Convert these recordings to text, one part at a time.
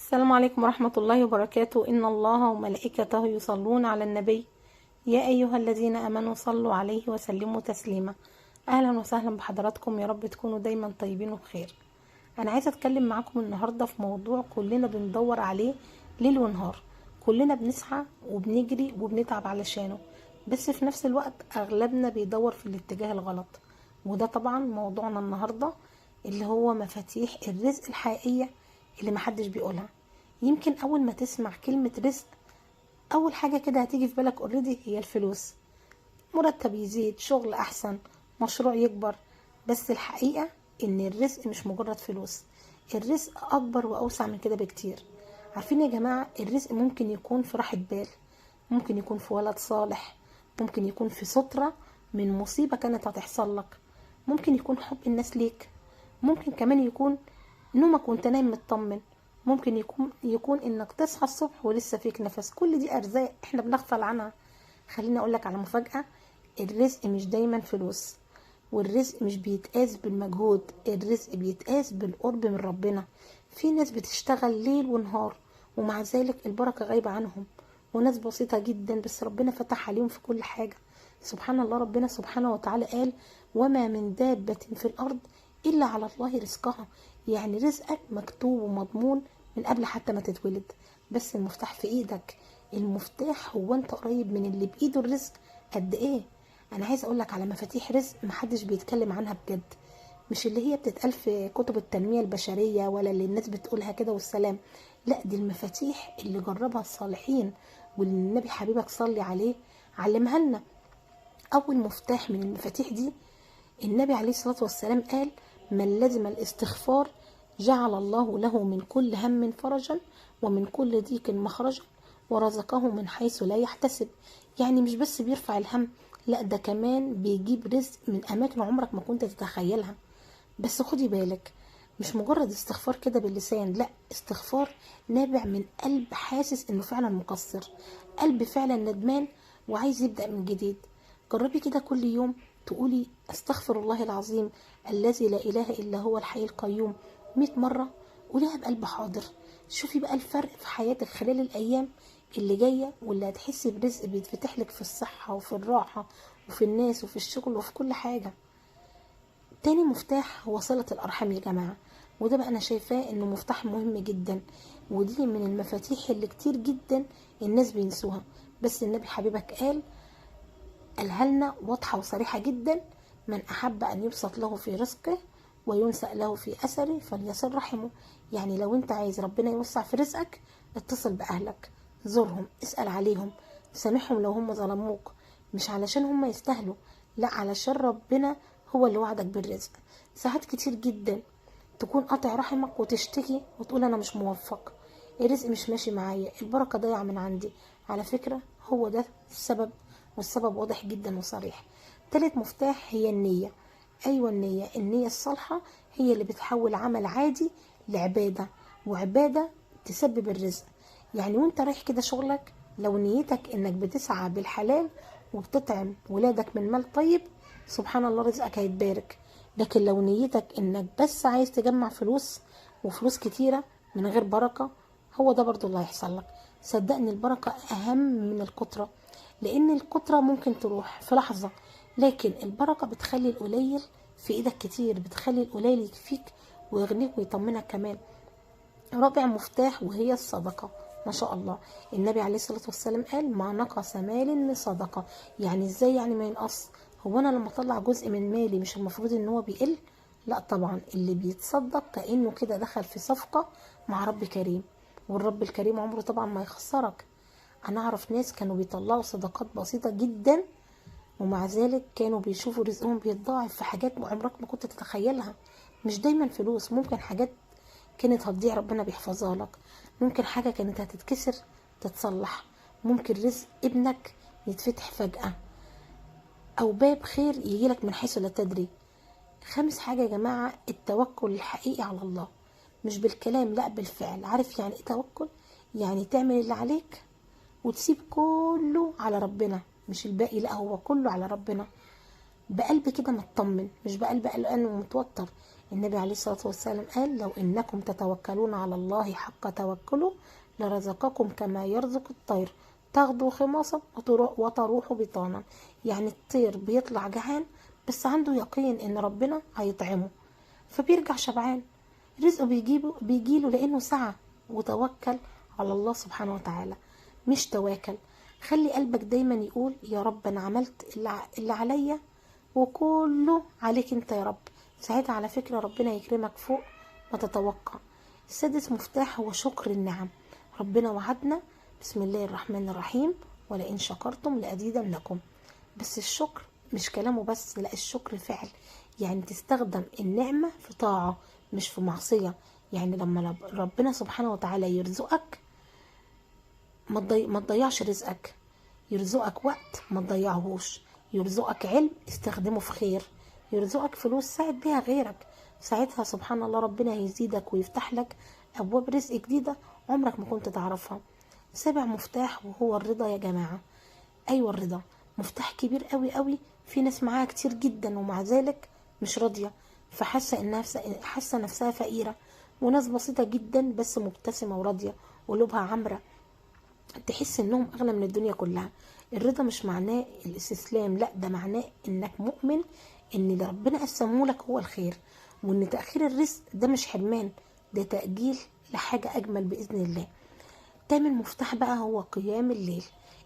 السلام عليكم ورحمة الله وبركاته. إن الله وملائكته يصلون على النبي يا أيها الذين آمنوا صلوا عليه وسلموا تسليما. أهلا وسهلا بحضراتكم، يا رب تكونوا دايما طيبين وبخير. أنا عايزة أتكلم معاكم النهاردة في موضوع كلنا بندور عليه ليل ونهار، كلنا بنسعى وبنجري وبنتعب علشانه، بس في نفس الوقت أغلبنا بيدور في الاتجاه الغلط. وده طبعا موضوعنا النهاردة، اللي هو مفاتيح الرزق الحقيقية اللي محدش بيقولها. يمكن اول ما تسمع كلمة رزق، اول حاجة كده هتيجي في بالك اوريدي هي الفلوس، مرتب يزيد، شغل احسن، مشروع يكبر. بس الحقيقة ان الرزق مش مجرد فلوس، الرزق اكبر واوسع من كده بكتير. عارفين يا جماعة، الرزق ممكن يكون في راحة بال، ممكن يكون في ولد صالح، ممكن يكون في سترة من مصيبة كانت هتحصل لك، ممكن يكون حب الناس ليك، ممكن كمان يكون نومك وانت نايم مطمن، ممكن يكون انك تصحى الصبح ولسه فيك نفس. كل دي ارزاق احنا بنغفل عنها. خليني اقولك على مفاجأة، الرزق مش دايما فلوس، والرزق مش بيتقاس بالمجهود، الرزق بيتقاس بالقرب من ربنا. في ناس بتشتغل ليل ونهار ومع ذلك البركة غايبة عنهم، وناس بسيطة جدا بس ربنا فتح عليهم في كل حاجة. سبحان الله، ربنا سبحانه وتعالى قال: وما من دابة في الأرض إلا على الله رزقها. يعني رزقك مكتوب ومضمون من قبل حتى ما تتولد، بس المفتاح في ايدك. المفتاح هو انت قريب من اللي بايده الرزق قد ايه. انا عايز اقولك على مفاتيح رزق محدش بيتكلم عنها بجد، مش اللي هي بتتقال في كتب التنمية البشرية ولا اللي الناس بتقولها كده والسلام. لا، دي المفاتيح اللي جربها الصالحين واللي النبي حبيبك صلي عليه علمها لنا. اول مفتاح من المفاتيح دي، النبي عليه الصلاة والسلام قال: من لزم الاستغفار جعل الله له من كل هم فرجا ومن كل ضيق مخرجا ورزقه من حيث لا يحتسب. يعني مش بس بيرفع الهم، لا ده كمان بيجيب رزق من أماكن عمرك ما كنت تتخيلها. بس خدي بالك، مش مجرد استغفار كده باللسان، لا، استغفار نابع من قلب حاسس انه فعلا مقصر، قلب فعلا ندمان وعايز يبدأ من جديد. جربي كده كل يوم تقولي: استغفر الله العظيم الذي لا اله الا هو الحي القيوم 100 مرة. قوليها بقلب حاضر. شوفي بقى الفرق في حياتك خلال الايام اللي جاية، واللي هتحسي برزق بيتفتح لك في الصحة وفي الراحة وفي الناس وفي الشغل وفي كل حاجة. تاني مفتاح هو صلة الأرحام يا جماعة، وده بقى أنا شايفاه إنه مفتاح مهم جدا، ودي من المفاتيح اللي كتير جدا الناس بينسوها. بس النبي حبيبك قالها لنا واضحة وصريحة جدا: من أحب أن يبسط له في رزقه وينسأ له في أثره فليصل رحمه. يعني لو أنت عايز ربنا يوسع في رزقك، اتصل بأهلك، زورهم، اسأل عليهم، سامحهم لو هم ظلموك، مش علشان هم يستاهلوا، لا، علشان ربنا هو اللي وعدك بالرزق. ساعات كتير جدا تكون قاطع رحمك وتشتكي وتقول: أنا مش موفق، الرزق مش ماشي معايا، البركة ضايعة من عندي. على فكرة هو ده السبب، والسبب واضح جدا وصريح. تالت مفتاح هي النية. أيوة، النية الصالحة هي اللي بتحول عمل عادي لعبادة، وعبادة تسبب الرزق. يعني وانت رايح كده شغلك، لو نيتك انك بتسعى بالحلال وبتطعم ولادك من مال طيب، سبحان الله رزقك هيتبارك. لكن لو نيتك انك بس عايز تجمع فلوس وفلوس كتيرة من غير بركة، هو ده برضو اللي هيحصل لك. صدقني البركة أهم من الكترة، لأن الكترة ممكن تروح في لحظة، لكن البركة بتخلي القليل في إيدك كتير، بتخلي القليل يكفيك ويغنيك ويطمنك كمان. رابع مفتاح وهي الصدقة. ما شاء الله، النبي عليه الصلاة والسلام قال: ما نقص مال من صدقة. يعني ازاي يعني ما ينقص؟ هو انا لما اطلع جزء من مالي مش المفروض ان هو بيقل؟ لا طبعا، اللي بيتصدق كأنه كده دخل في صفقة مع رب كريم، والرب الكريم عمره طبعا ما يخسرك. انا اعرف ناس كانوا بيطلعوا صدقات بسيطة جدا ومع ذلك كانوا بيشوفوا رزقهم بيتضاعف في حاجات عمرك ما كنت تتخيلها. مش دايما فلوس، ممكن حاجات كانت هتضيع ربنا بيحفظها لك، ممكن حاجة كانت هتتكسر تتصلح، ممكن رزق ابنك يتفتح فجأة، او باب خير يجيلك من حيث لا تدري. خامس حاجة يا جماعة، التوكل الحقيقي على الله، مش بالكلام لا بالفعل. عارف يعني ايه توكل؟ يعني تعمل اللي عليك وتسيب كله على ربنا، مش الباقي، لا هو كله على ربنا، بقلب كده مطمن، مش بقلب قلقان ومتوتر. النبي عليه الصلاة والسلام قال: لو إنكم تتوكلون على الله حق توكله لرزقكم كما يرزق الطير تغدو خماصا وتروح بطانا. يعني الطير بيطلع جعان بس عنده يقين ان ربنا هيطعمه، فبيرجع شبعان. رزقه بيجيله لانه سعى وتوكل على الله سبحانه وتعالى، مش تواكل. خلي قلبك دايما يقول: يا رب انا عملت اللي عليا وكله عليك انت يا رب. ساعتها على فكرة ربنا يكرمك فوق ما تتوقع. السادس مفتاح هو شكر النعم. ربنا وعدنا: بسم الله الرحمن الرحيم، ولئن شكرتم لأزيدنكم. بس الشكر مش كلامه بس، لا، الشكر فعل. يعني تستخدم النعمة في طاعة مش في معصية. يعني لما ربنا سبحانه وتعالى يرزقك ما تضيعش رزقك. يرزقك وقت ما تضيعهوش. يرزقك علم استخدمه في خير. يرزقك فلوس ساعد بيها غيرك. ساعتها سبحان الله ربنا هيزيدك ويفتح لك أبواب رزق جديدة عمرك ما كنت تعرفها. سابع مفتاح وهو الرضا يا جماعة. أيوة، الرضا مفتاح كبير قوي قوي. في ناس معاها كتير جدا ومع ذلك مش راضية، حاسة نفسها فقيرة. وناس بسيطة جدا بس مبتسمة وراضية وقلوبها عمرة، تحس انهم اغنى من الدنيا كلها. الرضا مش معناه الاستسلام، لا، ده معناه انك مؤمن ان اللي ربنا قسمه لك هو الخير، وان تأخير الرزق ده مش حرمان، ده تأجيل لحاجة اجمل بإذن الله. تامن مفتاح بقى هو قيام الليل.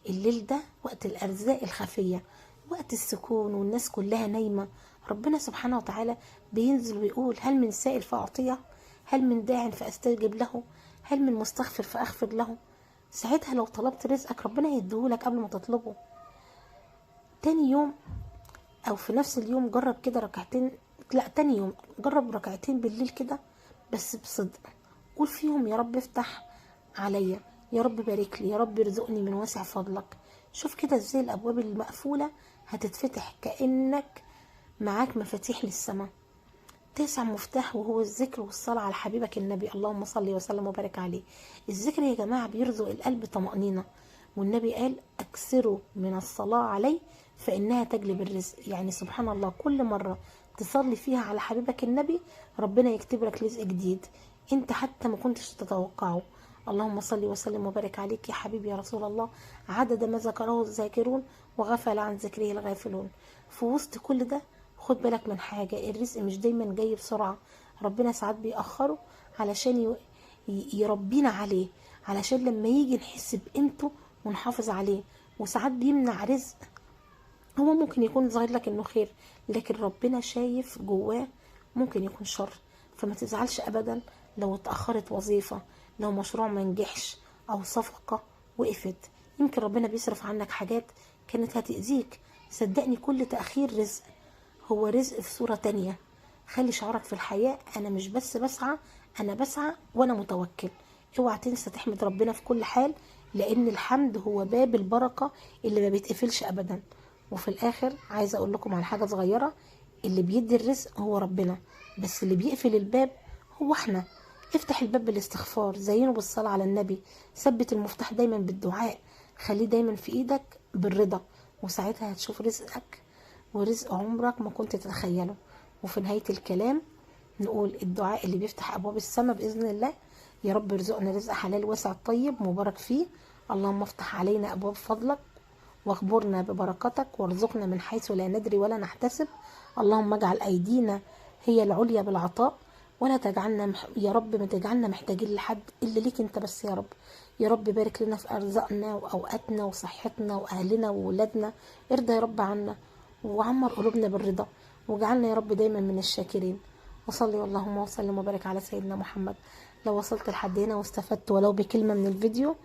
الليل ده وقت الارزاق الخفية، وقت السكون والناس كلها نايمة. ربنا سبحانه وتعالى بينزل ويقول: هل من سائل فأعطيه؟ هل من داع فأستجب له؟ هل من مستغفر فأغفر له؟ ساعتها لو طلبت رزقك ربنا يديهولك قبل ما تطلبه. تاني يوم او في نفس اليوم جرب كده ركعتين، لا، تاني يوم جرب ركعتين بالليل كده بس بصدق. قول فيهم: يا رب افتح عليا، يا رب بارك لي، يا رب ارزقني من واسع فضلك. شوف كده ازاي الابواب المقفولة هتتفتح كأنك معاك مفاتيح للسماء. تاسع مفتاح وهو الذكر والصلاة على حبيبك النبي، اللهم صل وسلم وبارك عليه. الذكر يا جماعة بيرزق القلب طمأنينة، والنبي قال: اكثروا من الصلاة عليه فإنها تجلب الرزق. يعني سبحان الله كل مرة تصلي فيها على حبيبك النبي ربنا يكتب لك رزق جديد انت حتى ما كنتش تتوقعه. اللهم صل وسلم وبارك عليك يا حبيبي يا رسول الله، عدد ما ذكره الذاكرون وغفل عن ذكره الغافلون. في وسط كل ده خد بالك من حاجة: الرزق مش دايما جاي بسرعة. ربنا ساعات بيأخره علشان يربينا عليه، علشان لما يجي نحس بقيمته ونحافظ عليه. وساعات بيمنع رزق هو ممكن يكون ظاهر لك انه خير، لكن ربنا شايف جواه ممكن يكون شر. فما تزعلش ابدا لو اتأخرت وظيفة، لو مشروع ما نجحش، او صفقة وقفت. يمكن ربنا بيصرف عنك حاجات كانت هتأذيك. صدقني كل تأخير رزق هو رزق في صورة تانية. خلي شعورك في الحياة: انا مش بس بسعى، انا بسعى وانا متوكل. اوعى تنسى تحمد ربنا في كل حال، لان الحمد هو باب البركة اللي ما بيتقفلش ابدا. وفي الاخر عايزة اقول لكم على حاجة صغيرة: اللي بيدي الرزق هو ربنا، بس اللي بيقفل الباب هو احنا. افتح الباب بالاستغفار، زينه بالصلاة على النبي، ثبت المفتاح دايما بالدعاء، خليه دايما في ايدك بالرضا، وساعتها هتشوف رزقك ورزق عمرك ما كنت تتخيله. وفي نهاية الكلام نقول الدعاء اللي بيفتح أبواب السماء بإذن الله: يا رب ارزقنا رزق حلال واسع طيب مبارك فيه. اللهم افتح علينا أبواب فضلك واخبرنا ببركتك وارزقنا من حيث لا ندري ولا نحتسب. اللهم اجعل أيدينا هي العليا بالعطاء، ولا تجعلنا يا رب ما تجعلنا محتاجين لحد إلا ليك انت بس يا رب. يا رب بارك لنا في أرزاقنا وأوقاتنا وصحتنا وأهلنا وولادنا. ارضى يا رب عنا وعمر قلوبنا بالرضا، واجعلنا يا رب دايما من الشاكرين. وصلي اللهم وسلم وبارك على سيدنا محمد. لو وصلت لحد هنا واستفدت ولو بكلمة من الفيديو،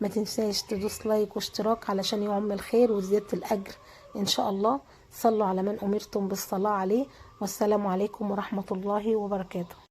ما تنساش تدوس لايك واشتراك علشان يعم الخير وزيادة الأجر إن شاء الله. صلوا على من أمرتم بالصلاة عليه، والسلام عليكم ورحمة الله وبركاته.